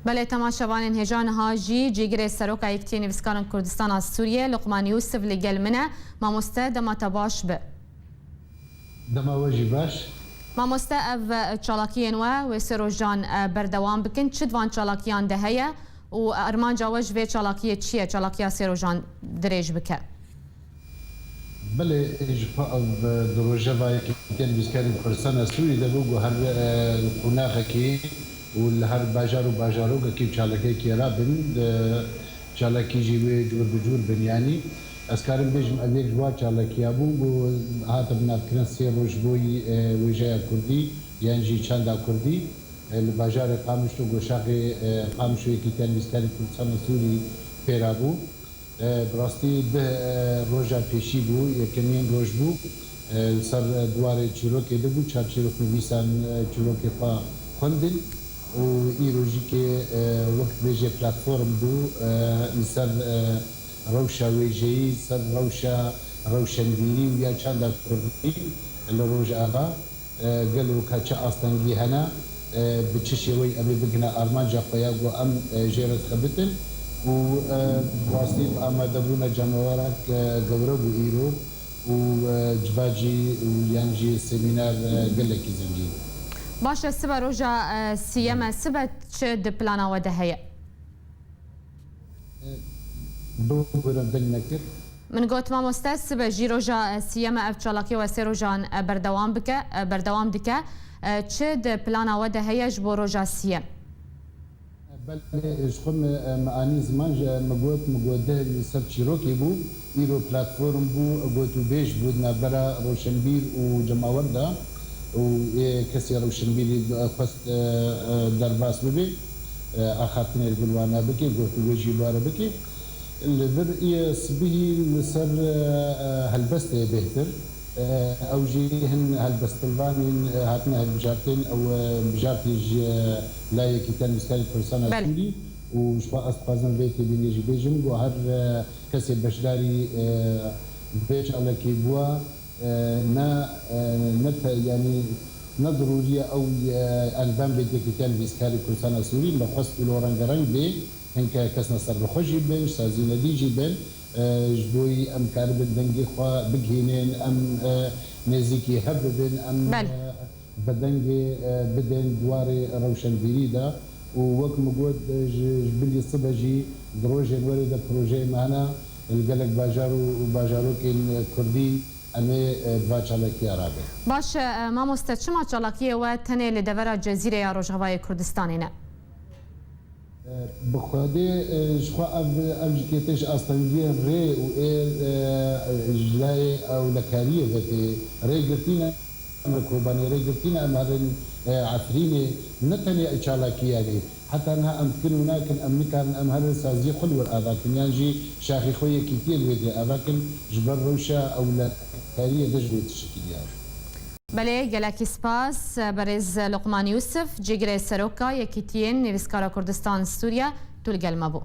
بله تماشاوان هجان هاجی جیگر سروکا یکتی نویسکارن کردستان سوریه لقمان یوسف لگل منه ماموسته دمتا باش به دما وجی باش ماموسته او چالاکیین و سروجان بردوام بکن چد وان چالاکیان دهیه و ارمان جاوج و چالاکیه چیه چالاکیا سروجان دریج بکه بله اجپا دروجه با یکی نویسکارن کردستان سوریه دبوگو هر قناقه کی و هر باجار و باجارو که چالکی کی را بین چالکی جیوه جور بجور بنیانی از کارم بیشم ادیک جوا چالکی ابو و هات بنابکن سیروش بوی ویژه کردی یعنی چند کردی الباجار قامش تو گوشاقی قامش یکی تنویسکاری کردستان سوری پیرابو براستی ده روزا پیشی بو یکمین روز بو سر دوار چیروکی دبو چهار چیروک نویسان چیروکی پا خوندن و ایروژی که وقت بیجه پلتفرم بو سر روشا ویجهی سر روشنبیری و یا چند کردی لروج آقا قالوا كاتشا أصلاً هنا بتشي وي أبي بقنا أرمان جاقيا وأم جيرت خبتن وواصلين أما دبونا جماورك قبرب وإيرو وجباجي ويانجي سيمينار قلك زنجي باشه سبا روجا سيما سبا تشد بلانا ودهية من قلت ما مستاذ سبا جي روجا سيما افشالاكي وسي روجان بردوام دكا تشد بلانا ودهية جبو روجا سيما بله اشخم معانی زمان مقود ده سر چیروکی بو ایرو پلتفرم بو گوتو بیش بود نبرا روشنبیر و جماورده و کسی روشنبیر خواست درباس ببی آخرتنی الگلوانا بکی گوتو بیشی باره بکی لبر ای سبیه لسر هلبسته بهتر او جيهن هالبستلفانين هاتنا هالبجارتين او بجارتي لا يكتان مسكالي كرسانا سوري وشفاء اسبازن بيتي بين يجي بيجم وهر كسي بشداري بيش على كيبوا يعني نضرورية او انبان بيتي كتان مسكالي كرسانا سوري لخصت الورنجران بي هنكا كسنا سر بخوشي بين سازينا ديجي بين جبوي ام كارب دنگي خوا بگهينين ام نزيكي هبدن ام بدنگي بدن دواري روشنبيري دا ووك مقود جبلي الصبجي دروجين ورد بروجي معنا القلق باجارو كين كردي امي باچالاكي عربي باش ما مستشما چالاكي و تنه لدورا جزيره يا روجهواي كردستانينه بخوادي شخوا أبجكتش أصلاً ري وجلاي أو لكارية ذاتي ري قرتينا مكروباني ري قرتينا أمهرن عفريني نتني إشالاكي يعني حتى أنها أمكننا كن أمكان أمهرن سازي خلو الأذاكن يعني شاخي خويا كتير ويدي أذاكن جبر روشا أو لكارية دجوة الشكل يعني بله گلکی سپاس برز لقمان یوسف جگر سروکا یکیتین نویسکارا کردستان سوریه طول گلمه بو